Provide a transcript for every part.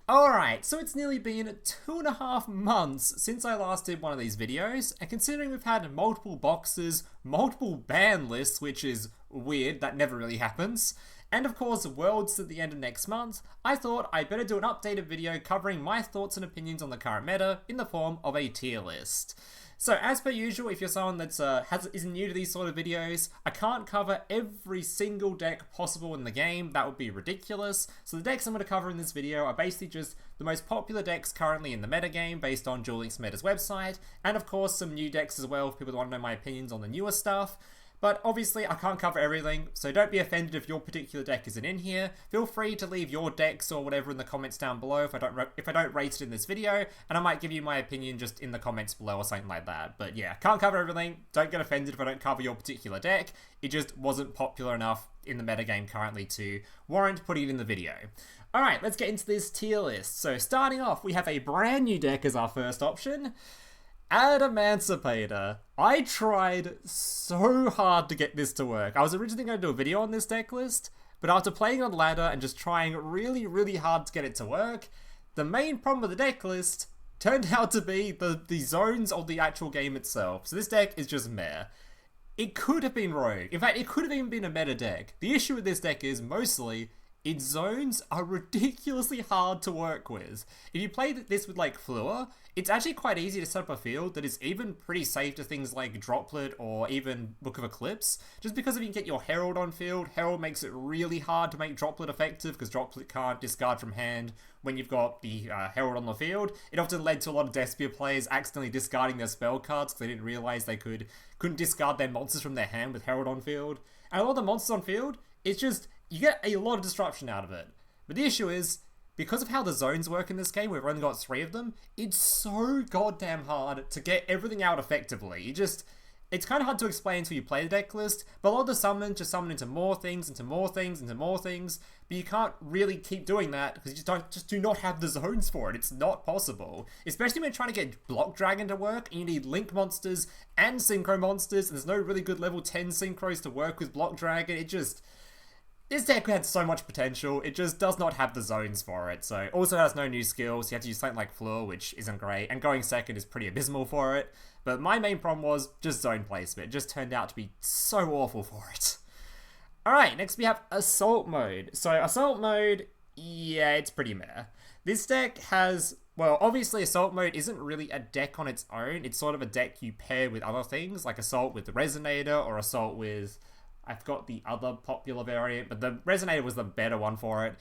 Alright, so it's nearly been 2.5 months since I last did one of these videos, and considering we've had multiple boxes, multiple ban lists, which is weird, that never really happens, and of course Worlds at the end of next month, I thought I'd better do an updated video covering my thoughts and opinions on the current meta in the form of a tier list. So as per usual, if you're someone that isn't new to these sort of videos, I can't cover every single deck possible in the game. That would be ridiculous. So the decks I'm going to cover in this video are basically just the most popular decks currently in the metagame based on Duel Meta's website, and of course some new decks as well for people that want to know my opinions on the newer stuff. But obviously I can't cover everything, so don't be offended if your particular deck isn't in here. Feel free to leave your decks or whatever in the comments down below if I don't rate it in this video, and I might give you my opinion just in the comments below or something like that. But yeah, can't cover everything. Don't get offended if I don't cover your particular deck. It just wasn't popular enough in the metagame currently to warrant putting it in the video. Alright, let's get into this tier list. So starting off, we have a brand new deck as our first option. Adamancipator. I tried so hard to get this to work. I was originally going to do a video on this deck list, but after playing on ladder and just trying really hard to get it to work, the main problem with the deck list turned out to be the zones of the actual game itself. So this deck is just meh. It could have been rogue. In fact, it could have even been a meta deck. The issue with this deck is mostly its zones are ridiculously hard to work with. If you play this with like Fleur, it's actually quite easy to set up a field that is even pretty safe to things like Droplet or even Book of Eclipse. Just because if you can get your Herald on field, Herald makes it really hard to make Droplet effective because Droplet can't discard from hand when you've got the Herald on the field. It often led to a lot of Despia players accidentally discarding their spell cards because they didn't realize they couldn't discard their monsters from their hand with Herald on field. And a lot of the monsters on field, it's just, you get a lot of disruption out of it. But the issue is, because of how the zones work in this game, we've only got 3 of them, it's so goddamn hard to get everything out effectively. It's kind of hard to explain until you play the deck list, but a lot of the summons just summon into more things, but you can't really keep doing that because you just do not have the zones for it. It's not possible. Especially when you're trying to get Block Dragon to work, and you need Link monsters and Synchro monsters, and there's no really good level 10 Synchros to work with Block Dragon. This deck had so much potential, it just does not have the zones for it. So also has no new skills, you have to use something like Fleur, which isn't great, and going second is pretty abysmal for it. But my main problem was just zone placement. It just turned out to be so awful for it. Alright, next we have Assault Mode. So Assault Mode, yeah, it's pretty meh. This deck has, well, obviously Assault Mode isn't really a deck on its own. It's sort of a deck you pair with other things, like Assault with the Resonator, or Assault with, I forgot the other popular variant, but the Resonator was the better one for it.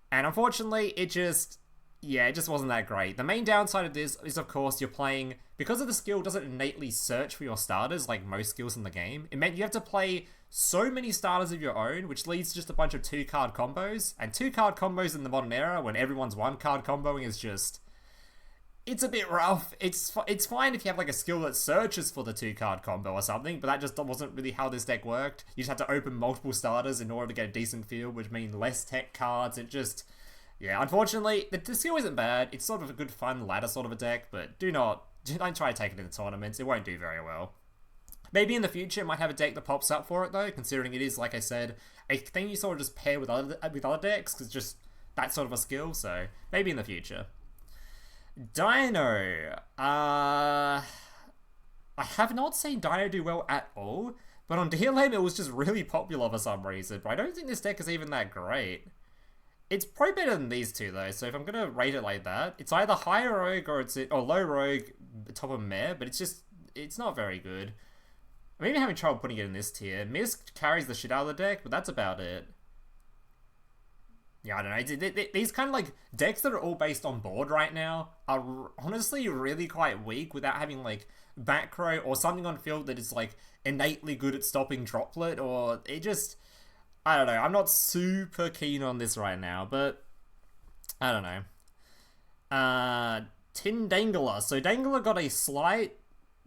And unfortunately, it just wasn't that great. The main downside of this is, of course, you're playing, because of the skill doesn't innately search for your starters like most skills in the game, it meant you have to play so many starters of your own, which leads to just a bunch of 2-card combos. And 2-card combos in the modern era, when everyone's 1-card comboing, is just, it's a bit rough. It's fine if you have like a skill that searches for the 2-card combo or something, but that just wasn't really how this deck worked. You just had to open multiple starters in order to get a decent field, which means less tech cards. It just, yeah, unfortunately, the skill isn't bad. It's sort of a good fun ladder sort of a deck, but don't try to take it into tournaments. It won't do very well. Maybe in the future it might have a deck that pops up for it though, considering it is, like I said, a thing you sort of just pair with other decks, because just that sort of a skill, so maybe in the future. Dino. I have not seen Dino do well at all, but on DLM it was just really popular for some reason, but I don't think this deck is even that great. It's probably better than these two though, so if I'm gonna rate it like that, it's either high rogue or low rogue, top of meh, but it's not very good. I'm even having trouble putting it in this tier. Mist carries the shit out of the deck, but that's about it. Yeah, I don't know. These kind of like decks that are all based on board right now are honestly really quite weak without having like back row or something on field that is like innately good at stopping Droplet, or it just, I don't know. I'm not super keen on this right now, but I don't know. Dangler. So Dangler got a slight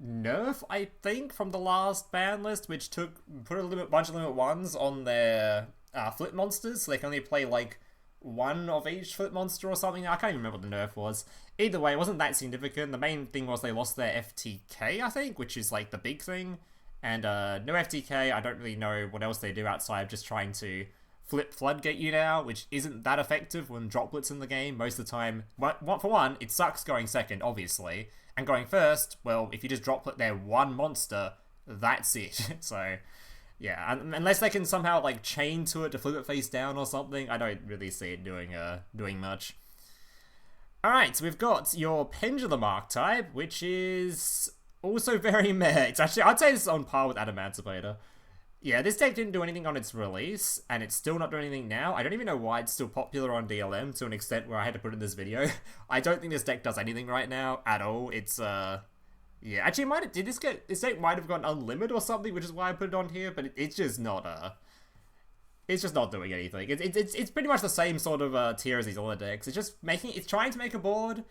nerf, I think, from the last ban list, which put a bunch of limit 1s on their flip monsters, so they can only play like 1 of each flip monster or something. I can't even remember what the nerf was. Either way, it wasn't that significant. The main thing was they lost their FTK, I think, which is like the big thing. And no FTK, I don't really know what else they do outside of just trying to flip Floodgate you now, which isn't that effective when Droplet's in the game. Most of the time, for one, it sucks going second, obviously. And going first, well, if you just Droplet their one monster, that's it. So, yeah, unless they can somehow, like, chain to it to flip it face down or something, I don't really see it doing much. Alright, so we've got your Pendulum archetype, which is also very meh. It's actually, I'd say this is on par with Adamancipator. Yeah, this deck didn't do anything on its release, and it's still not doing anything now. I don't even know why it's still popular on DLM to an extent where I had to put it in this video. I don't think this deck does anything right now at all. It's, yeah, actually, this deck might have gone unlimited or something, which is why I put it on here, but it's just not, it's just not doing anything. It's pretty much the same sort of tier as these other decks. It's trying to make a board,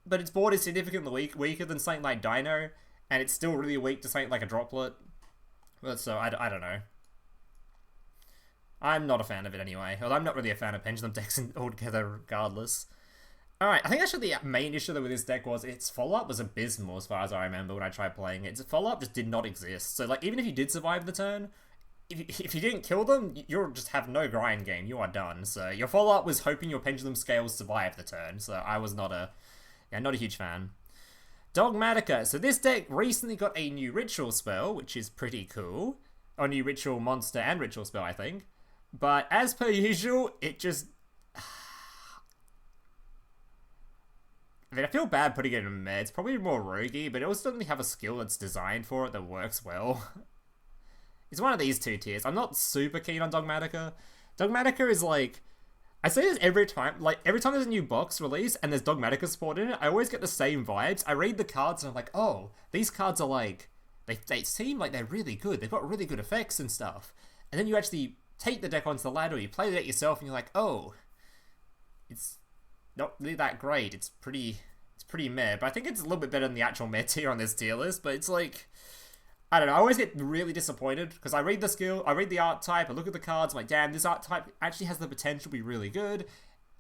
but its board is significantly weaker than something like Dino, and it's still really weak to something like a Droplet. So I don't know. I'm not a fan of it anyway. Although I'm not really a fan of Pendulum decks altogether regardless. Alright, I think actually the main issue with this deck was its follow-up was abysmal as far as I remember when I tried playing it. Its follow-up just did not exist. So like even if you did survive the turn, if you didn't kill them, you'll just have no grind game. You are done. So your follow-up was hoping your Pendulum Scales survive the turn. So I was not a huge fan. Dogmatika. So this deck recently got a new ritual spell, which is pretty cool. A new ritual monster and ritual spell, I think. But as per usual, it just... I mean, I feel bad putting it in meh. It's probably more roguey, but it also doesn't really have a skill that's designed for it that works well. It's one of these two tiers. I'm not super keen on Dogmatika. Dogmatika is like... I say this every time. Like, every time there's a new box release and there's Dogmatika support in it, I always get the same vibes. I read the cards and I'm like, oh, these cards are like... They seem like they're really good. They've got really good effects and stuff. And then you actually take the deck onto the ladder, you play the deck yourself, and you're like, oh... It's not really that great. It's pretty meh. But I think it's a little bit better than the actual meh tier on this tier list. But it's like... I don't know, I always get really disappointed because I read the skill, I read the art type, I look at the cards, I'm like, damn, this art type actually has the potential to be really good,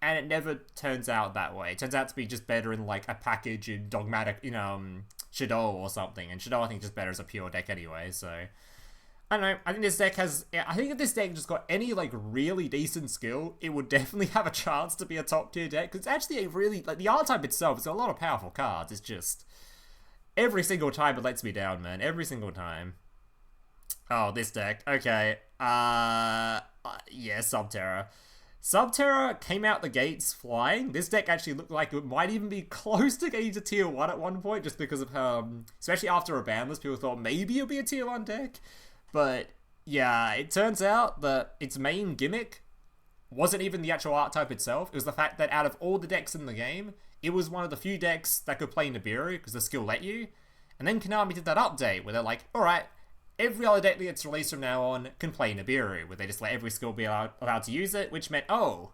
and it never turns out that way. It turns out to be just better in like a package in Dogmatic, Shaddoll or something, and Shaddoll I think is just better as a pure deck anyway, so... I don't know, I think this deck has... I think if this deck just got any like really decent skill, it would definitely have a chance to be a top tier deck, because it's actually a really... Like the art type itself, it's got a lot of powerful cards, it's just... Every single time it lets me down, man. Every single time. Oh, this deck. Okay. Yeah, Subterror. Subterror came out the gates flying. This deck actually looked like it might even be close to getting to tier 1 at one point, just because of especially after a ban list, people thought maybe it'll be a tier 1 deck. But, yeah, it turns out that its main gimmick wasn't even the actual art type itself. It was the fact that out of all the decks in the game, it was one of the few decks that could play Nibiru because the skill let you. And then Konami did that update where they're like, alright, every other deck that gets released from now on can play Nibiru, where they just let every skill be allowed to use it, which meant, oh,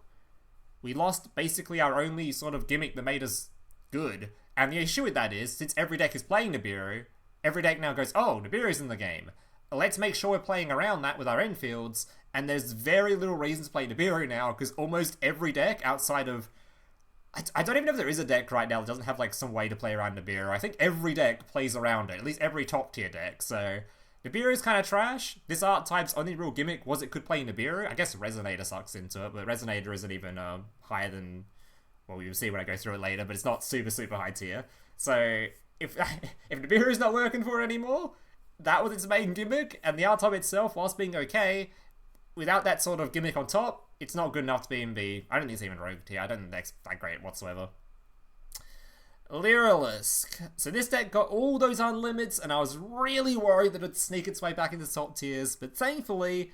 we lost basically our only sort of gimmick that made us good. And the issue with that is, since every deck is playing Nibiru, every deck now goes, oh, Nibiru's in the game. Let's make sure we're playing around that with our infields, and there's very little reason to play Nibiru now, because almost every deck outside of... I don't even know if there is a deck right now that doesn't have like some way to play around Nibiru. I think every deck plays around it, at least every top tier deck, so... Nibiru is kind of trash. This art type's only real gimmick was it could play Nibiru. I guess Resonator sucks into it, but Resonator isn't even higher than... Well, you'll see when I go through it later, but it's not super, super high tier. So, if Nibiru's not working for it anymore, that was its main gimmick, and the art type itself, whilst being okay, without that sort of gimmick on top, it's not good enough to be in the... I don't think it's even rogue tier. I don't think that's that great whatsoever. Lurilisk. So this deck got all those unlimits, and I was really worried that it'd sneak its way back into the top tiers, but thankfully,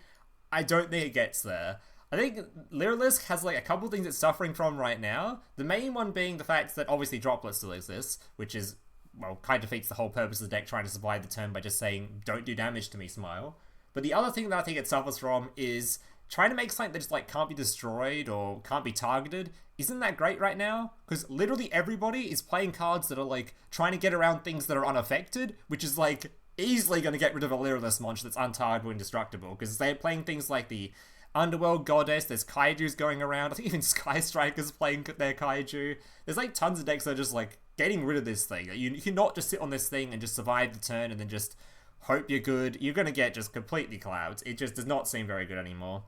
I don't think it gets there. I think Lurilisk has like a couple things it's suffering from right now. The main one being the fact that obviously Droplet still exists, which is, well, kind of defeats the whole purpose of the deck trying to survive the turn by just saying, don't do damage to me, smile. But the other thing that I think it suffers from is trying to make something that just like can't be destroyed or can't be targeted isn't that great right now, because literally everybody is playing cards that are like trying to get around things that are unaffected, which is like easily going to get rid of a Lurilisk monster that's untargetable and indestructible, because they're playing things like the Underworld Goddess, there's Kaijus going around, I think even Sky Striker's playing their Kaiju. There's like tons of decks that are just like getting rid of this thing. You cannot just sit on this thing and just survive the turn and then just hope you're good. You're going to get just completely clouded. It just does not seem very good anymore.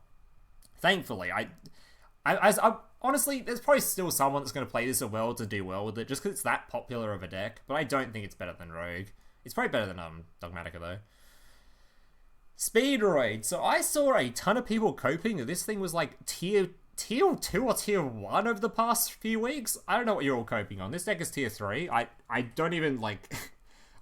Thankfully, honestly, there's probably still someone that's going to play this well to do well with it, just because it's that popular of a deck. But I don't think it's better than Rogue. It's probably better than Dogmatika though. Speedroid. So I saw a ton of people coping that this thing was like tier 2 or tier 1 over the past few weeks. I don't know what you're all coping on. This deck is tier 3. I don't even like.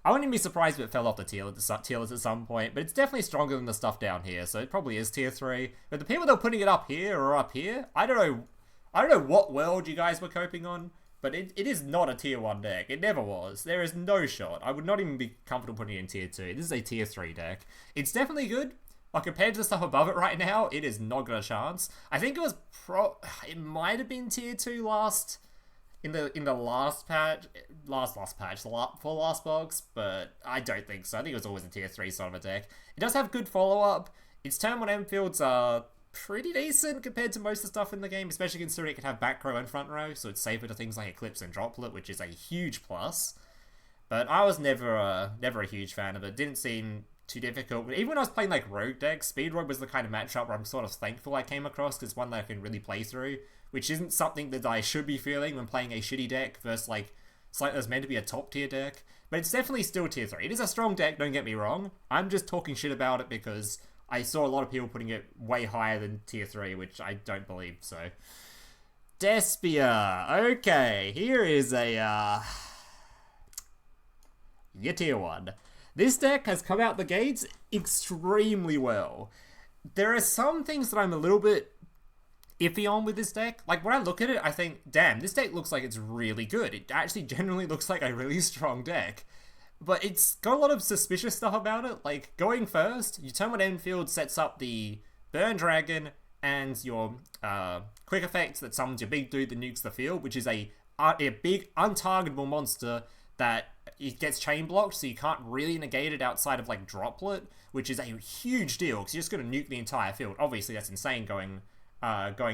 I wouldn't even be surprised if it fell off the tier list at some point, but it's definitely stronger than the stuff down here, so it probably is tier 3. But the people that are putting it up here or up here, I don't know what world you guys were coping on, but it is not a tier 1 deck. It never was. There is no shot. I would not even be comfortable putting it in tier 2. This is a tier 3 deck. It's definitely good. Like, compared to the stuff above it right now, it is not got a chance. I think it was it might have been tier 2 last in the last patch, for last box, but I don't think so. I think it was always a tier 3 sort of a deck. It does have good follow-up. Its turn 1 M fields are pretty decent compared to most of the stuff in the game, especially considering it can have back row and front row, so it's safer to things like Eclipse and Droplet, which is a huge plus. But I was never a huge fan of it. Didn't seem too difficult. But even when I was playing like Rogue decks, Speedroid was the kind of matchup where I'm sort of thankful I came across, because it's one that I can really play through, which isn't something that I should be feeling when playing a shitty deck versus like something that's meant to be a top tier deck. But it's definitely still tier 3. It is a strong deck, don't get me wrong. I'm just talking shit about it because I saw a lot of people putting it way higher than tier 3, which I don't believe, so. Despia. Okay, here is a, your tier 1. This deck has come out the gates extremely well. There are some things that I'm a little bit iffy on with this deck. Like, when I look at it, I think, damn, this deck looks like it's really good. It actually generally looks like a really strong deck. But it's got a lot of suspicious stuff about it. Like, going first, your turn 1 end field sets up the Burn Dragon and your quick effect that summons your big dude that nukes the field, which is a big untargetable monster that it gets chain blocked, so you can't really negate it outside of like Droplet, which is a huge deal because you're just going to nuke the entire field. Obviously, that's insane going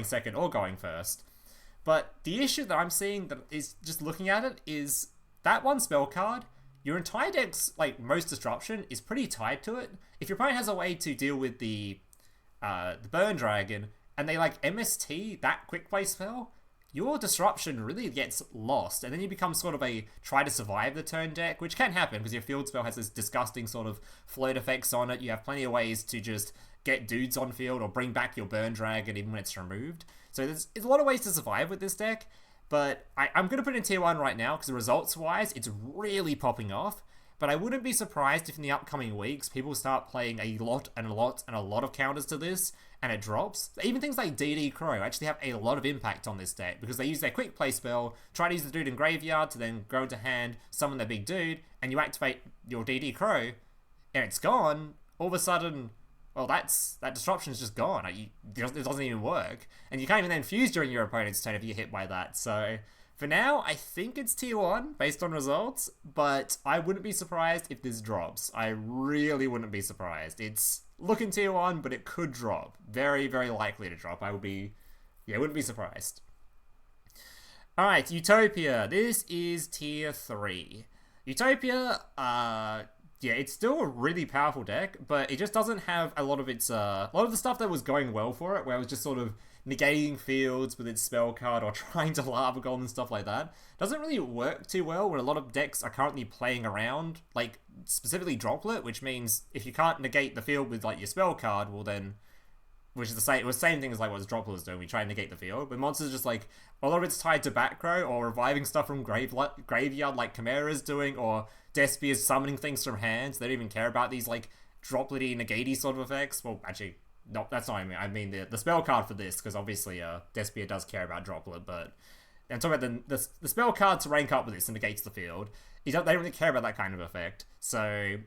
second or going first. But the issue that I'm seeing that is just looking at it is that one spell card. Your entire deck's like most disruption is pretty tied to it. If your opponent has a way to deal with the Burn Dragon and they like MST that quick play spell, your disruption really gets lost, and then you become sort of a try to survive the turn deck, which can happen because your field spell has this disgusting sort of float effects on it. You have plenty of ways to just get dudes on field or bring back your Burn Dragon even when it's removed. So there's a lot of ways to survive with this deck, but I'm going to put it in tier 1 right now because results-wise, it's really popping off. But I wouldn't be surprised if in the upcoming weeks, people start playing a lot and a lot and a lot of counters to this, and it drops. Even things like DD Crow actually have a lot of impact on this deck, because they use their quick play spell, try to use the dude in graveyard to then go into hand, summon their big dude, and you activate your DD Crow, and it's gone. All of a sudden, well, that disruption is just gone. It doesn't even work. And you can't even then fuse during your opponent's turn if you get hit by that. So for now, I think it's tier 1 based on results, but I wouldn't be surprised if this drops. I really wouldn't be surprised. It's looking tier 1, but it could drop. Very, very likely to drop. I wouldn't be surprised. Alright, Utopia. This is tier 3. Utopia, yeah, it's still a really powerful deck, but it just doesn't have a lot of its, a lot of the stuff that was going well for it, where it was just sort of negating fields with its spell card or trying to Lava Golem and stuff like that. Doesn't really work too well when a lot of decks are currently playing around, like, specifically Droplet, which means if you can't negate the field with, like, your spell card, well then, which is the same thing as, like, what Droplet was doing, we try and negate the field, but monsters just, like, a lot of it's tied to back row or reviving stuff from graveyard like Chimera's doing, or Despia's summoning things from hands. They don't even care about these, like, Droplet-y, negate-y sort of effects. Well, actually, no, that's not what I mean. I mean the spell card for this, because obviously Despia does care about Droplet, but I'm talking about the spell card to rank up with this and negates the field. They don't really care about that kind of effect. So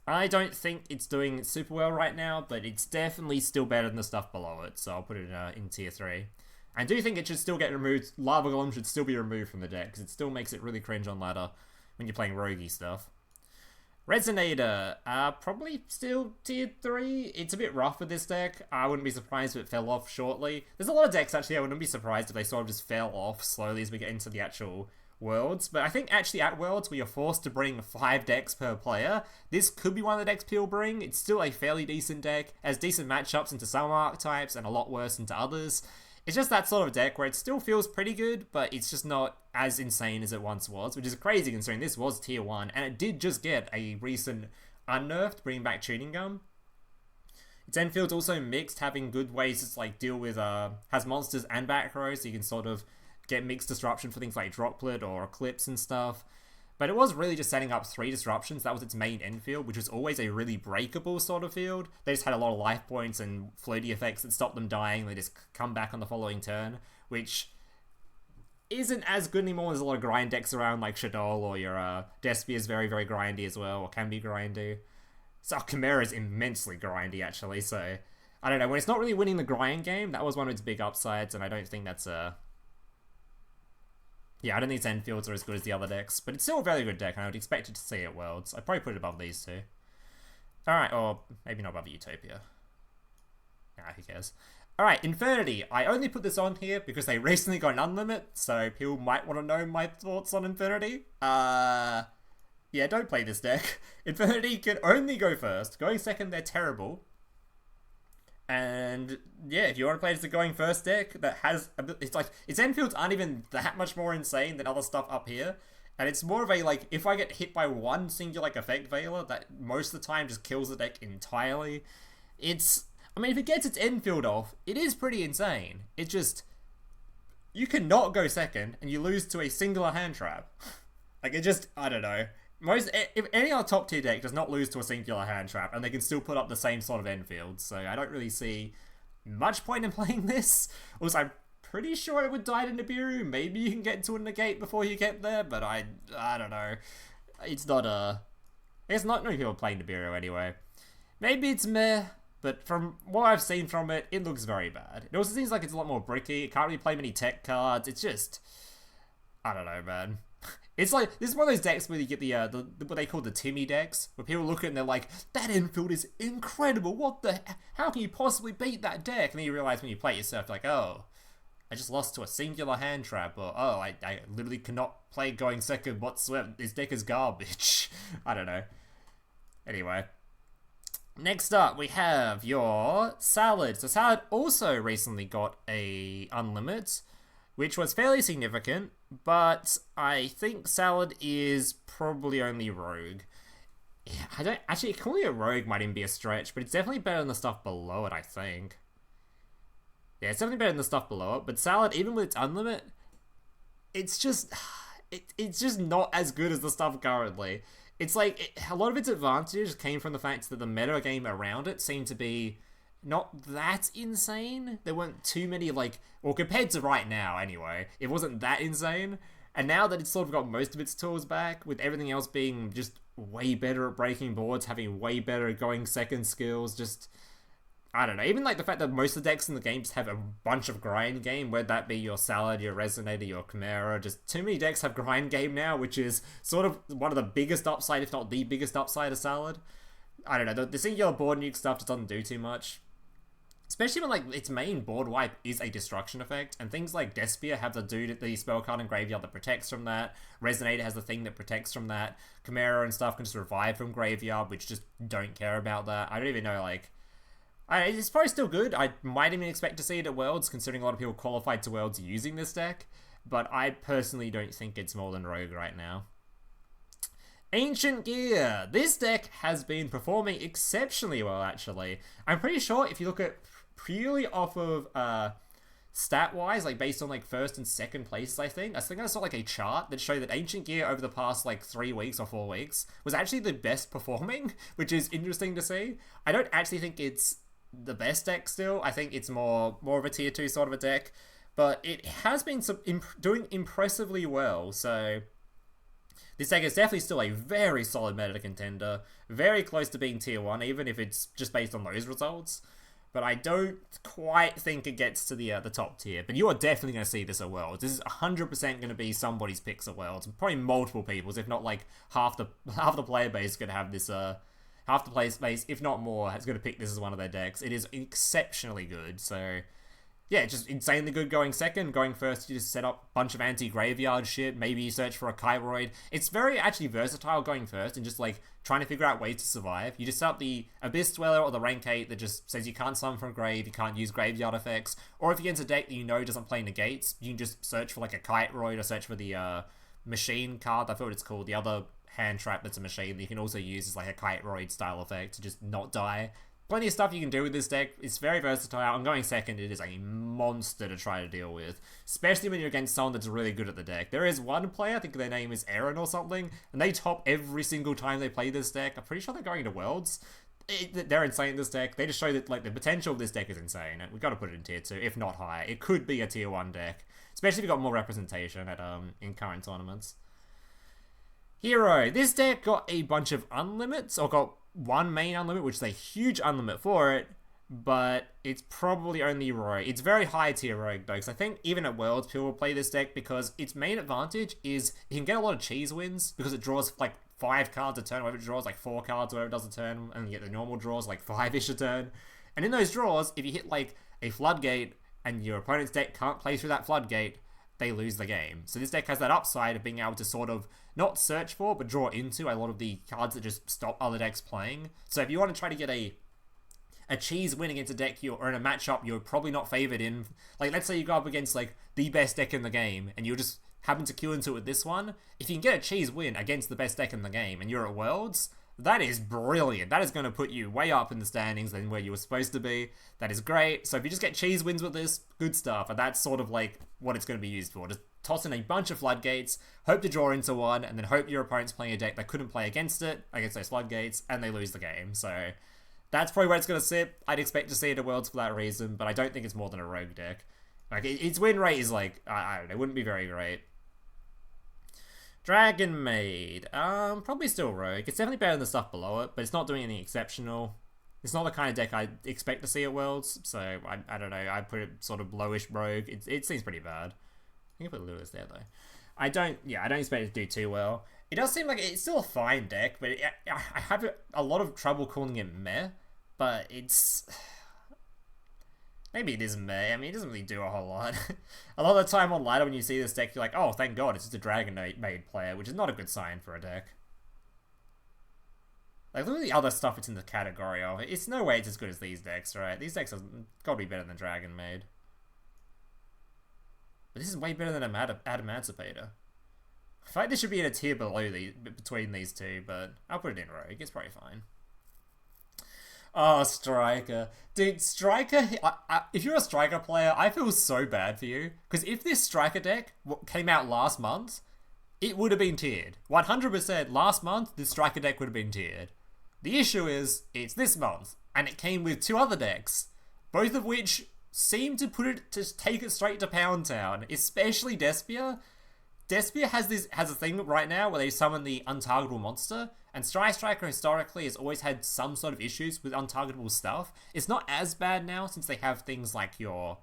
I don't think it's doing super well right now, but it's definitely still better than the stuff below it, so I'll put it in tier 3. I do think it should still get removed. Lava Golem should still be removed from the deck, because it still makes it really cringe on ladder when you're playing roguey stuff. Resonator, probably still tier 3. It's a bit rough with this deck. I wouldn't be surprised if it fell off shortly. There's a lot of decks, actually, I wouldn't be surprised if they sort of just fell off slowly as we get into the actual Worlds, but I think actually at Worlds where you're forced to bring 5 decks per player, this could be one of the decks people bring. It's still a fairly decent deck, has decent matchups into some archetypes and a lot worse into others. It's just that sort of deck where it still feels pretty good, but it's just not as insane as it once was, which is crazy considering this was tier 1, and it did just get a recent unnerfed, bringing back Cheating Gum. Its Enfield's also mixed, having good ways to like deal with, has monsters and back row, so you can sort of get mixed disruption for things like Droplet or Eclipse and stuff. But it was really just setting up 3 disruptions. That was its main end field, which was always a really breakable sort of field. They just had a lot of life points and floaty effects that stopped them dying. They just come back on the following turn, which isn't as good anymore. There's a lot of grind decks around, like Shaddoll, or your Despia is very, very grindy as well, or can be grindy. So Chimera is immensely grindy, actually, so I don't know. When it's not really winning the grind game, that was one of its big upsides, and I don't think that's a... Yeah, I don't think its Enfields are as good as the other decks, but it's still a very good deck, and I would expect it to see at Worlds. I'd probably put it above these two. Alright, or maybe not above Utopia. Nah, who cares. Alright, Infernity. I only put this on here because they recently got an unlimit, so people might want to know my thoughts on Infernity. Yeah, don't play this deck. Infernity can only go first. Going second, they're terrible. And yeah, if you want to play as the going first deck that has, it's like, its Enfields aren't even that much more insane than other stuff up here. And it's more of a, like, if I get hit by one single, like, effect Veiler, that most of the time just kills the deck entirely. It's, I mean, if it gets its Enfield off, it is pretty insane. It just, you cannot go second, and you lose to a singular hand trap. Like, it just, I don't know. If any other top tier deck does not lose to a singular hand trap, and they can still put up the same sort of Enfield, so I don't really see much point in playing this. Also, I'm pretty sure it would die to Nibiru. Maybe you can get to a negate before you get there, but I don't know. It's not it's not many people playing Nibiru anyway. Maybe it's meh, but from what I've seen from it, it looks very bad. It also seems like it's a lot more bricky. It can't really play many tech cards. It's just, I don't know, man. It's like, this is one of those decks where you get the what they call the Timmy decks, where people look at it and they're like, that Enfield is incredible, how can you possibly beat that deck? And then you realize when you play it yourself, like, oh, I just lost to a singular hand trap, or, oh, I literally cannot play going second whatsoever, this deck is garbage. I don't know. Anyway. Next up, we have your Salad. So Salad also recently got a unlimit, which was fairly significant, but I think Salad is probably only Rogue. Yeah, I don't... Actually, calling it Rogue might even be a stretch, but it's definitely better than the stuff below it, I think. Yeah, it's definitely better than the stuff below it, but Salad, even with its unlimit, it's just... It's just not as good as the stuff currently. It's like, a lot of its advantages came from the fact that the meta game around it seemed to be not that insane. There weren't too many, like, well, compared to right now anyway, it wasn't that insane. And now that it's sort of got most of its tools back, with everything else being just way better at breaking boards, having way better going second skills, just, I don't know. Even like the fact that most of the decks in the game just have a bunch of grind game, whether that be your Salad, your Resonator, your Chimera, just too many decks have grind game now, which is sort of one of the biggest upside, if not the biggest upside of Salad. I don't know, the singular board nuke stuff just doesn't do too much. Especially when, like, its main board wipe is a destruction effect, and things like Despia have the spell card in graveyard that protects from that. Resonator has the thing that protects from that. Chimera and stuff can just revive from graveyard, which just don't care about that. I don't even know, like... it's probably still good. I might even expect to see it at Worlds, considering a lot of people qualified to Worlds using this deck. But I personally don't think it's more than Rogue right now. Ancient Gear. This deck has been performing exceptionally well, actually. I'm pretty sure if you look at purely off of stat-wise, like based on like first and second places, I think I saw like a chart that showed that Ancient Gear over the past like 3 weeks or 4 weeks was actually the best performing, which is interesting to see. I don't actually think it's the best deck still. I think it's more of a tier 2 sort of a deck, but it has been doing impressively well, so this deck is definitely still a very solid meta contender, very close to being tier 1, even if it's just based on those results. But I don't quite think it gets to the top tier. But you are definitely going to see this at Worlds. This is 100% going to be somebody's picks at Worlds. Probably multiple people's, if not like half the player base is going to have this. Half the player base, if not more, is going to pick this as one of their decks. It is exceptionally good. So Yeah, just insanely good going second. Going first, you just set up a bunch of anti-graveyard shit. Maybe you search for a Kyroid. It's very actually versatile going first and just like trying to figure out ways to survive. You just set up the Abyss Dweller or the rank 8 that just says you can't summon from grave, you can't use graveyard effects. Or if you get into a deck that you know doesn't play negates, you can just search for like a Kyroid or search for the machine card. I forgot what it's called. The other hand trap that's a machine that you can also use as like a Kyroid style effect to just not die. Plenty of stuff you can do with this deck. It's very versatile. And going second, it is a monster to try to deal with. Especially when you're against someone that's really good at the deck. There is one player, I think their name is Aaron or something, and they top every single time they play this deck. I'm pretty sure they're going to Worlds. They're insane in this deck. They just show that like the potential of this deck is insane. We've got to put it in tier 2, if not higher. It could be a tier 1 deck. Especially if you've got more representation at in current tournaments. Hero. This deck got a bunch of unlimits, or got one main unlimit, which is a huge unlimit for it, but it's probably only Rogue. It's very high tier Rogue though, because I think even at Worlds people will play this deck because its main advantage is you can get a lot of cheese wins because it draws like 5 cards a turn, whatever it draws like 4 cards, whatever it does a turn, and you get the normal draws like 5-ish a turn. And in those draws, if you hit like a floodgate and your opponent's deck can't play through that floodgate, they lose the game. So this deck has that upside of being able to sort of not search for, but draw into a lot of the cards that just stop other decks playing. So if you want to try to get a cheese win against a deck or in a matchup you're probably not favored in, like let's say you go up against like the best deck in the game and you just happen to queue into it with this one, if you can get a cheese win against the best deck in the game and you're at Worlds, that is brilliant. That is going to put you way up in the standings than where you were supposed to be. That is great. So if you just get cheese wins with this, good stuff. And that's sort of like what it's going to be used for. Just toss in a bunch of floodgates, hope to draw into one, and then hope your opponent's playing a deck that couldn't play against it, against those floodgates, and they lose the game. So that's probably where it's going to sit. I'd expect to see it at Worlds for that reason, but I don't think it's more than a Rogue deck. Like, its win rate is like, I don't know, it wouldn't be very great. Dragon Maid. Probably still Rogue. It's definitely better than the stuff below it, but it's not doing anything exceptional. It's not the kind of deck I expect to see at Worlds, so I don't know. I put it sort of lowish Rogue. It seems pretty bad. I can put Lurilisk there though. I don't expect it to do too well. It does seem like it's still a fine deck, but I have a lot of trouble calling it meh. But it's maybe it is meh. I mean, it doesn't really do a whole lot. A lot of the time on ladder, when you see this deck, you're like, oh, thank God, it's just a Dragon Maid player, which is not a good sign for a deck. Like, look at the other stuff it's in the category of. It's no way it's as good as these decks, right? These decks have got to be better than Dragon Maid. But this is way better than Adamancipator. I feel like this should be in a tier below between these two, but I'll put it in Rogue. It's probably fine. Oh, Striker. Dude, Striker, if you're a Striker player, I feel so bad for you. Because if this Striker deck came out last month, it would have been tiered. 100% last month, this Striker deck would have been tiered. The issue is, it's this month, and it came with 2 other decks, both of which seem to take it straight to Pound Town, especially Despia. Despia has a thing right now where they summon the untargetable monster, and Striker historically has always had some sort of issues with untargetable stuff. It's not as bad now since they have things like your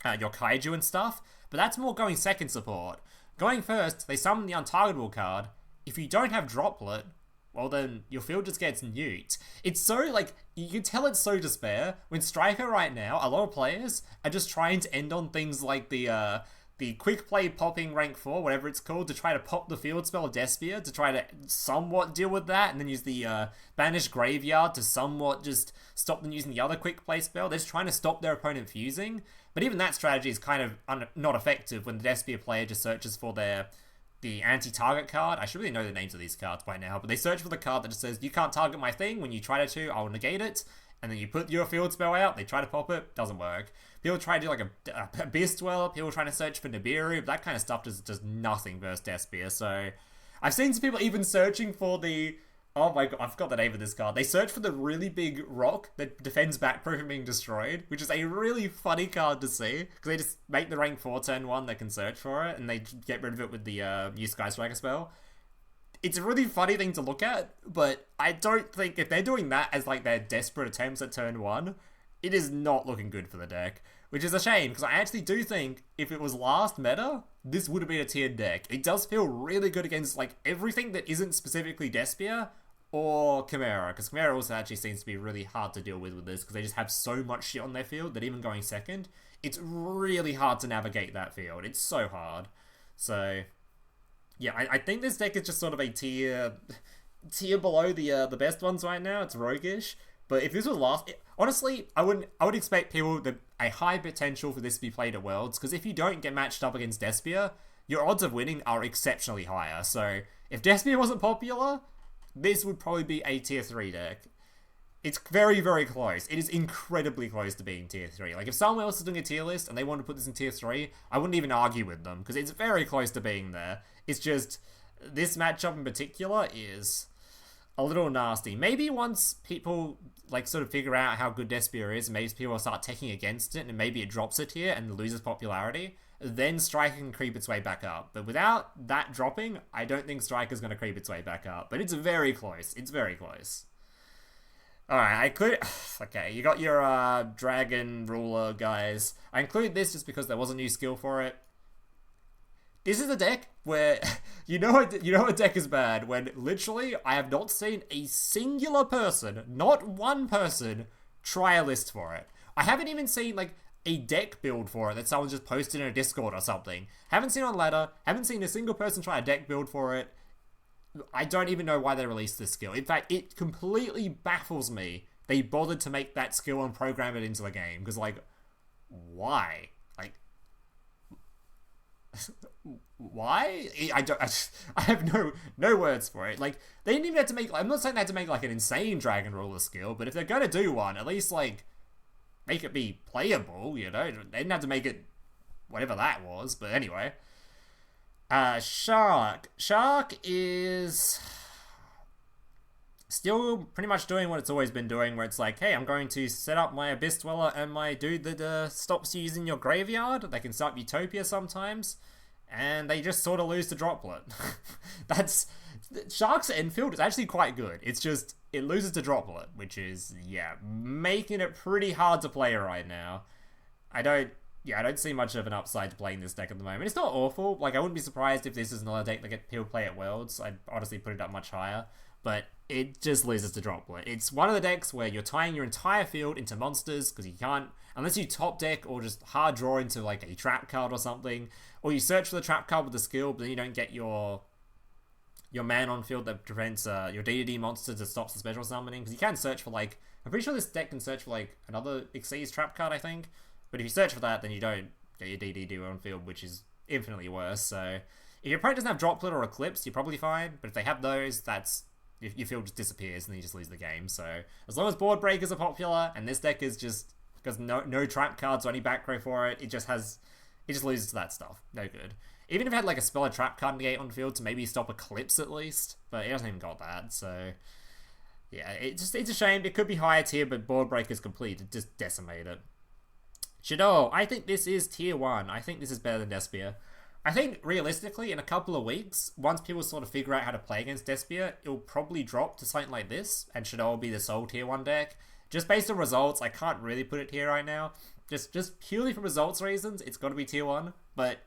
Kaiju and stuff, but that's more going second support. Going first, they summon the untargetable card. If you don't have Droplet, well then your field just gets nuked. It's so, like, you can tell it's so despair. When Striker right now, a lot of players are just trying to end on things like the quick play popping rank 4, whatever it's called, to try to pop the field spell Despia, to try to somewhat deal with that, and then use the Banish Graveyard to somewhat just stop them using the other quick play spell. They're just trying to stop their opponent fusing. But even that strategy is kind of not effective when the Despia player just searches for the anti-target card. I should really know the names of these cards by now, but they search for the card that just says, you can't target my thing. When you try to, I'll negate it. And then you put your field spell out, they try to pop it, doesn't work. People try to do like a Abyss Dweller, people trying to search for Nibiru, that kind of stuff does nothing versus Despia. So I've seen some people even searching for the, oh my God, I forgot the name of this card. They search for the really big rock that defends backproof from being destroyed, which is a really funny card to see, because they just make the rank 4 turn 1 that can search for it, and they get rid of it with the use Sky Striker spell. It's a really funny thing to look at, but I don't think if they're doing that as like their desperate attempts at turn 1, it is not looking good for the deck, which is a shame, because I actually do think if it was last meta, this would have been a tiered deck. It does feel really good against like everything that isn't specifically Despia. or Chimera, because Chimera also actually seems to be really hard to deal with this, because they just have so much shit on their field that even going second, it's really hard to navigate that field. It's so hard. So, yeah, I think this deck is just sort of a tier below the best ones right now. It's roguish. But if this was last... Honestly, I would expect a high potential for this to be played at Worlds, because if you don't get matched up against Despia, your odds of winning are exceptionally higher. So, if Despia wasn't popular, this would probably be a tier 3 deck. It's very, very close. It is incredibly close to being tier 3. Like, if someone else is doing a tier list and they want to put this in tier 3, I wouldn't even argue with them, because it's very close to being there. It's just, this matchup in particular is a little nasty. Maybe once people, like, sort of figure out how good Despia is, maybe people will start taking against it, and maybe it drops a tier and loses popularity, then Striker can creep its way back up. But without that dropping, I don't think Striker's going to creep its way back up. But it's very close. It's very close. Alright, I could... Okay, you got your Dragon Ruler guys. I include this just because there was a new skill for it. This is a deck where... you know a deck is bad when literally I have not seen a singular person, not one person, try a list for it. I haven't even seen, like, a deck build for it that someone just posted in a Discord or something. Haven't seen on ladder, haven't seen a single person try a deck build for it. I don't even know why they released this skill. In fact, it completely baffles me they bothered to make that skill and program it into the game. Because, like, why? Like, why? I have no words for it. Like, they didn't even have to make... I'm not saying they had to make, like, an insane Dragon Ruler skill, but if they're gonna do one, at least, like, make it be playable, you know? They didn't have to make it whatever that was, but anyway. Shark. Shark is still pretty much doing what it's always been doing, where it's like, hey, I'm going to set up my Abyss Dweller and my dude that stops you using your graveyard. They can set up Utopia sometimes, and they just sort of lose the droplet. That's... Shark's infield is actually quite good. It's just, it loses to droplet, which is, yeah, making it pretty hard to play right now. I don't see much of an upside to playing this deck at the moment. It's not awful. Like, I wouldn't be surprised if this is another deck that people play at Worlds. I'd honestly put it up much higher. But it just loses to droplet. It's one of the decks where you're tying your entire field into monsters, because you can't, unless you top deck or just hard draw into, like, a trap card or something, or you search for the trap card with the skill, but then you don't get your man on field that prevents your DDD monster that stops the special summoning. Because you can search for, like, I'm pretty sure this deck can search for, like, another Xyz trap card, I think. But if you search for that, then you don't get your DDD on field, which is infinitely worse. So if your opponent doesn't have Droplet or Eclipse, you're probably fine. But if they have those, that's... your field just disappears and then you just lose the game. So as long as board breakers are popular, and this deck is just... because no trap cards or any back row for it, it just loses to that stuff. No good. Even if it had, like, a spell or trap card negate on field to maybe stop Eclipse at least. But it hasn't even got that, so... yeah, it's a shame. It could be higher tier, but board breakers completely just decimate it. Shaddoll, I think this is tier 1. I think this is better than Despia. I think, realistically, in a couple of weeks, once people sort of figure out how to play against Despia, it'll probably drop to something like this, and Shaddoll will be the sole tier 1 deck. Just based on results, I can't really put it here right now. Just purely for results reasons, it's got to be tier 1, but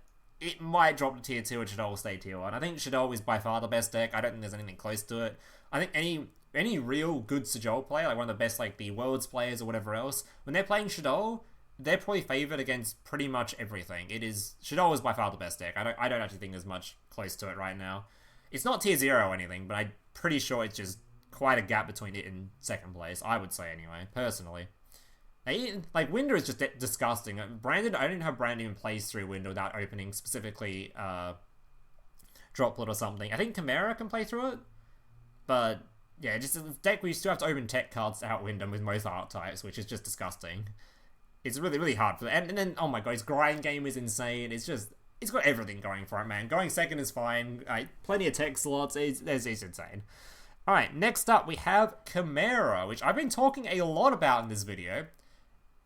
it might drop to tier 2 and Shaddoll will stay tier 1. I think Shaddoll is by far the best deck. I don't think there's anything close to it. I think any real good Shaddoll player, like one of the best, like, the Worlds players or whatever else, when they're playing Shaddoll, they're probably favored against pretty much everything. Shaddoll is by far the best deck. I don't actually think there's much close to it right now. It's not tier 0 or anything, but I'm pretty sure it's just quite a gap between it and second place, I would say anyway, personally. Like, Winder is just disgusting. Branded, I don't know how Branded even plays through Winder without opening specifically Droplet or something. I think Chimera can play through it, but yeah, just a deck where you still have to open tech cards to outwin them with most archetypes, which is just disgusting. It's really, really hard for that. And then, oh my god, his grind game is insane. It's got everything going for it, man. Going second is fine. Plenty of tech slots. It's insane. Alright, next up we have Chimera, which I've been talking a lot about in this video.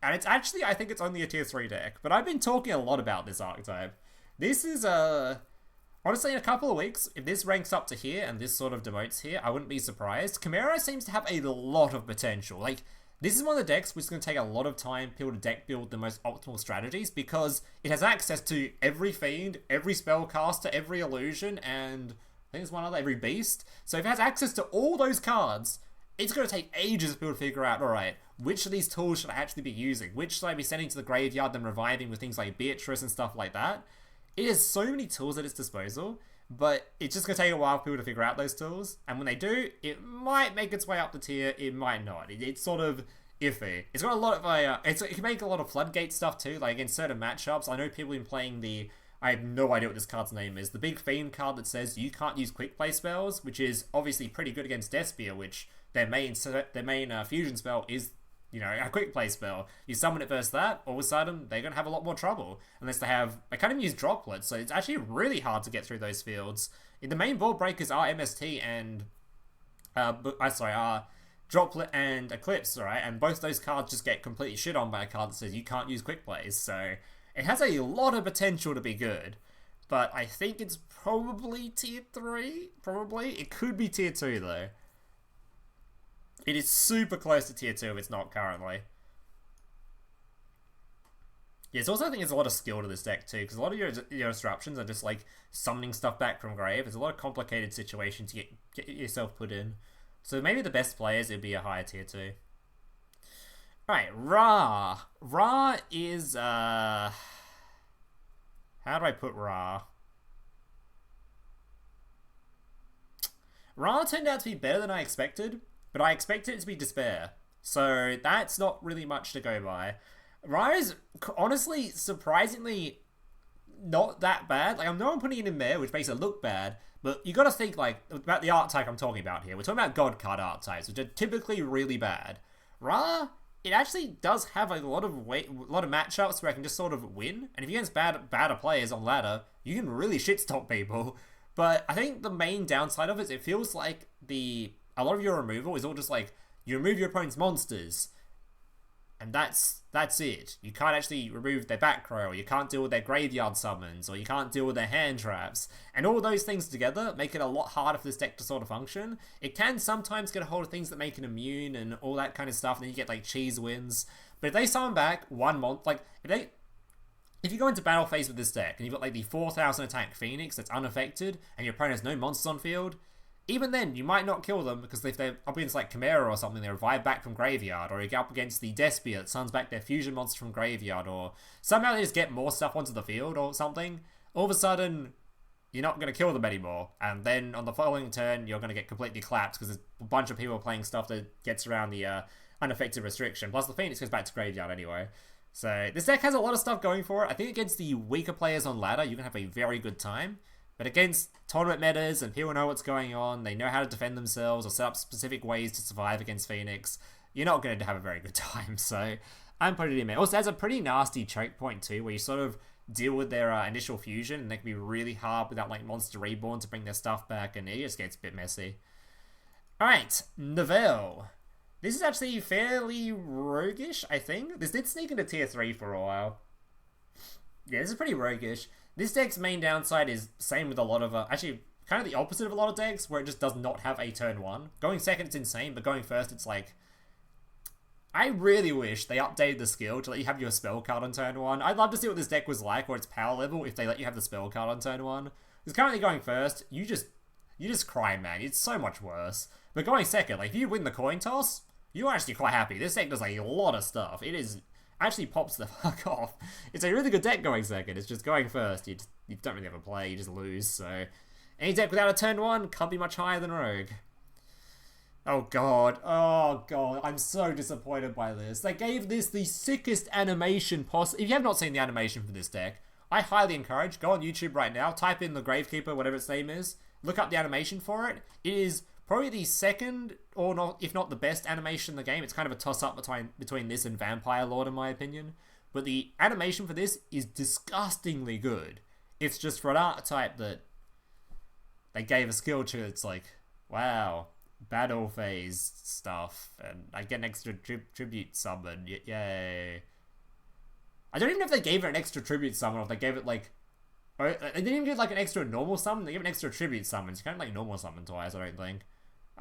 And it's actually, I think it's only a tier 3 deck, but I've been talking a lot about this archetype. This is, honestly, in a couple of weeks, if this ranks up to here and this sort of demotes here, I wouldn't be surprised. Chimera seems to have a lot of potential. Like, this is one of the decks which is going to take a lot of time for people to deck build the most optimal strategies, because it has access to every fiend, every spellcaster, every illusion, and I think it's one other every beast. So if it has access to all those cards, it's going to take ages for people to figure out, alright, which of these tools should I actually be using? Which should I be sending to the graveyard, then reviving with things like Beatrice and stuff like that? It has so many tools at its disposal, but it's just going to take a while for people to figure out those tools. And when they do, it might make its way up the tier, it might not. It's sort of iffy. It's got a lot of, it can make a lot of floodgate stuff too, like against certain matchups. I know people have been playing I have no idea what this card's name is. The big Fiend card that says you can't use quick play spells, which is obviously pretty good against Despia, which their main fusion spell is, you know, a quick play spell. You summon it versus that, all of a sudden they're going to have a lot more trouble. Unless they can't even use droplets, so it's actually really hard to get through those fields. The main board breakers are MST and, Droplet and Eclipse, right? And both those cards just get completely shit on by a card that says you can't use quick plays, so it has a lot of potential to be good. But I think it's probably tier 3, probably. It could be tier 2 though. It is super close to tier 2 if it's not currently. Yeah, it's also, I think there's a lot of skill to this deck too, because a lot of your disruptions are just like summoning stuff back from grave. It's a lot of complicated situations to get yourself put in. So maybe the best players, it'd be a higher tier 2. Alright, Ra. Ra is, how do I put Ra? Ra turned out to be better than I expected, but I expected it to be Despair. So that's not really much to go by. Ra is honestly surprisingly not that bad. Like, I know I'm putting it in there, which makes it look bad, but you gotta think, like, about the archetype I'm talking about here. We're talking about God card archetypes, which are typically really bad. Ra, it actually does have a lot of matchups where I can just sort of win, and if you're against badder players on ladder, you can really shitstomp people. But I think the main downside of it is it feels like a lot of your removal is all just like, you remove your opponent's monsters, and that's it. You can't actually remove their back row, or you can't deal with their graveyard summons, or you can't deal with their hand traps. And all those things together make it a lot harder for this deck to sort of function. It can sometimes get a hold of things that make it immune and all that kind of stuff, and then you get like cheese wins. But if they summon back one month, like if you go into battle phase with this deck and you've got like the 4,000 attack Phoenix that's unaffected, and your opponent has no monsters on field, even then, you might not kill them, because if they're up against like Chimera or something, they revive back from graveyard, or you get up against the Despia that summons back their fusion monster from graveyard, or somehow they just get more stuff onto the field or something, all of a sudden, you're not going to kill them anymore, and then on the following turn, you're going to get completely clapped, because there's a bunch of people playing stuff that gets around the unaffected restriction, plus the Phoenix goes back to graveyard anyway. So this deck has a lot of stuff going for it. I think against the weaker players on ladder, you can have a very good time. But against tournament metas and people know what's going on, they know how to defend themselves or set up specific ways to survive against Phoenix, you're not going to have a very good time. So I'm putting it in there. Also, there's a pretty nasty choke point too, where you sort of deal with their initial fusion, and they can be really hard without like Monster Reborn to bring their stuff back, and it just gets a bit messy. Alright, Novell. This is actually fairly roguish, I think. This did sneak into tier 3 for a while. Yeah, this is pretty roguish. This deck's main downside is same with a lot of, actually, kind of the opposite of a lot of decks, where it just does not have a turn 1. Going second, it's insane, but going first, it's like, I really wish they updated the skill to let you have your spell card on turn 1. I'd love to see what this deck was like, or its power level, if they let you have the spell card on turn 1. Because currently going first, you just cry, man. It's so much worse. But going second, like, if you win the coin toss, you're actually quite happy. This deck does a lot of stuff. It is actually pops the fuck off. It's a really good deck going second. It's just going first. You don't really have a play. You just lose. So any deck without a turn 1 can't be much higher than Rogue. Oh god. Oh god. I'm so disappointed by this. They gave this the sickest animation possible. If you have not seen the animation for this deck, I highly encourage, go on YouTube right now, type in the Gravekeeper, whatever its name is, look up the animation for it. It is probably the second, or not, if not the best animation in the game. It's kind of a toss-up between this and Vampire Lord, in my opinion. But the animation for this is disgustingly good. It's just for an archetype that they gave a skill to. It's like, wow, battle phase stuff, and I get an extra tribute summon. Yay. I don't even know if they gave it an extra tribute summon, or if they gave it like, they didn't even give like an extra normal summon. They gave an extra tribute summon. It's kind of like normal summon twice, I don't think.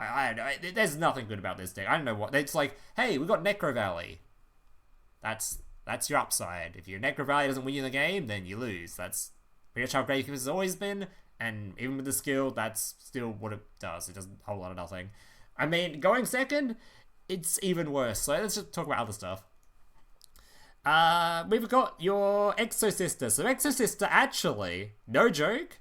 I don't know. There's nothing good about this deck. I don't know what. It's like, hey, we got Necro Valley. That's your upside. If your Necro Valley doesn't win you the game, then you lose. That's pretty much how Gravekeeper has always been. And even with the skill, that's still what it does. It does a whole lot of nothing. I mean, going second, it's even worse. So let's just talk about other stuff. We've got your Exo Sister. So Exo Sister actually, no joke,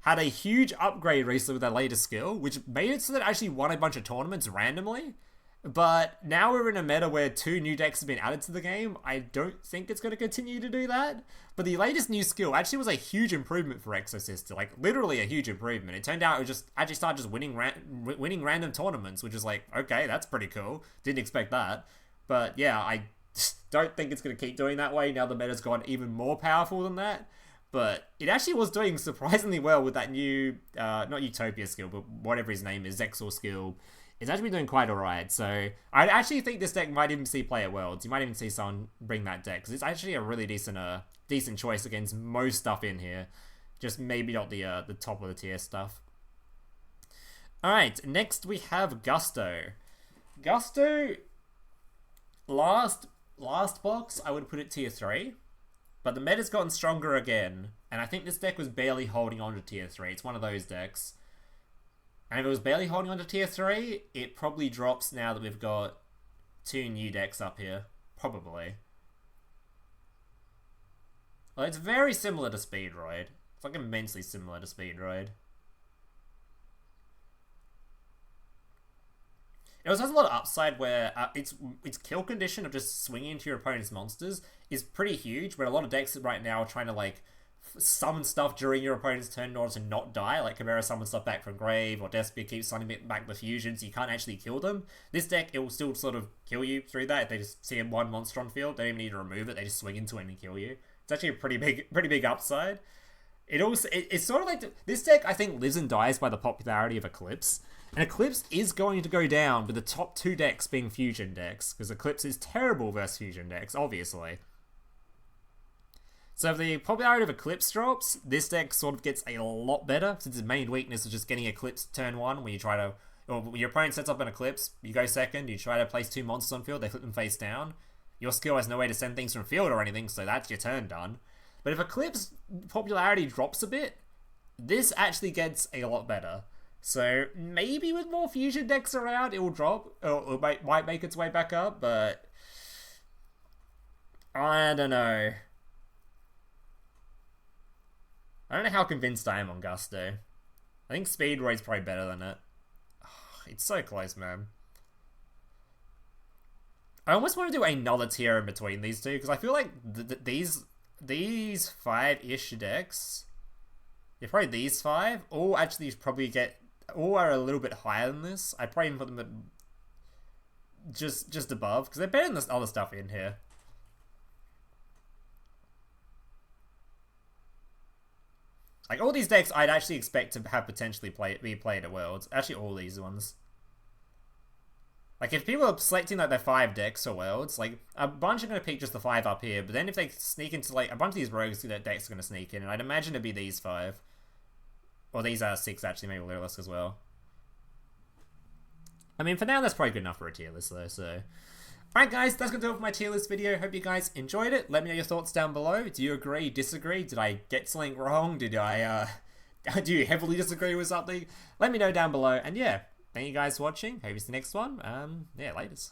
had a huge upgrade recently with their latest skill, which made it so that it actually won a bunch of tournaments randomly. But now we're in a meta where 2 new decks have been added to the game. I don't think it's going to continue to do that. But the latest new skill actually was a huge improvement for Exo Sister. Like, literally a huge improvement. It turned out it just actually started just winning random tournaments, which is like, okay, that's pretty cool. Didn't expect that. But yeah, I don't think it's going to keep doing that way. Now the meta's gone even more powerful than that. But it actually was doing surprisingly well with that new, not Utopia skill, but whatever his name is, Zexor skill. It's actually been doing quite alright, so I actually think this deck might even see play at Worlds. You might even see someone bring that deck, because it's actually a really decent choice against most stuff in here. Just maybe not the top of the tier stuff. Alright, next we have Gusto. Gusto, last box, I would put it tier 3. But the meta's gotten stronger again, and I think this deck was barely holding on to tier 3. It's one of those decks. And if it was barely holding on to tier 3, it probably drops now that we've got 2 new decks up here. Probably. Well, it's very similar to Speedroid. It's like immensely similar to Speedroid. It also has a lot of upside where its kill condition of just swinging into your opponent's monsters is pretty huge, where a lot of decks right now are trying to like summon stuff during your opponent's turn in order to not die, like Chimera summons stuff back from grave, or Despia keeps summoning back the fusion so you can't actually kill them. This deck, it will still sort of kill you through that. If they just see one monster on field, they don't even need to remove it, they just swing into it and kill you. It's actually a pretty big upside. It's sort of like, this deck I think lives and dies by the popularity of Eclipse. And Eclipse is going to go down with the top 2 decks being fusion decks, because Eclipse is terrible versus fusion decks, obviously. So if the popularity of Eclipse drops, this deck sort of gets a lot better, since its main weakness is just getting Eclipse turn 1, when you try to, or when your opponent sets up an Eclipse, you go second, you try to place 2 monsters on field, they flip them face down. Your skill has no way to send things from field or anything, so that's your turn done. But if Eclipse popularity drops a bit, this actually gets a lot better. So maybe with more fusion decks around, it will drop, or it might make its way back up, but I don't know. I don't know how convinced I am on Gusto. I think Speedroid's probably better than it. It's so close, man. I almost want to do another tier in between these two, because I feel like these 5-ish decks, yeah, probably these 5, all actually probably all are a little bit higher than this. I'd probably even put them at just above, because they're better than this other stuff in here. Like, all these decks I'd actually expect to have potentially be played at Worlds. Actually, all these ones. Like, if people are selecting, like, their 5 decks for Worlds, like, a bunch are going to pick just the 5 up here, but then if they sneak into, like, a bunch of these rogues, that decks are going to sneak in, and I'd imagine it'd be these 5. Or these are 6, actually, maybe Lurilisk as well. I mean, for now, that's probably good enough for a tier list, though, so... Alright guys, that's going to do it for my tier list video. Hope you guys enjoyed it. Let me know your thoughts down below. Do you agree, disagree? Did I get something wrong? Do you heavily disagree with something? Let me know down below. And yeah, thank you guys for watching. Hope it's the next one. Yeah, laters.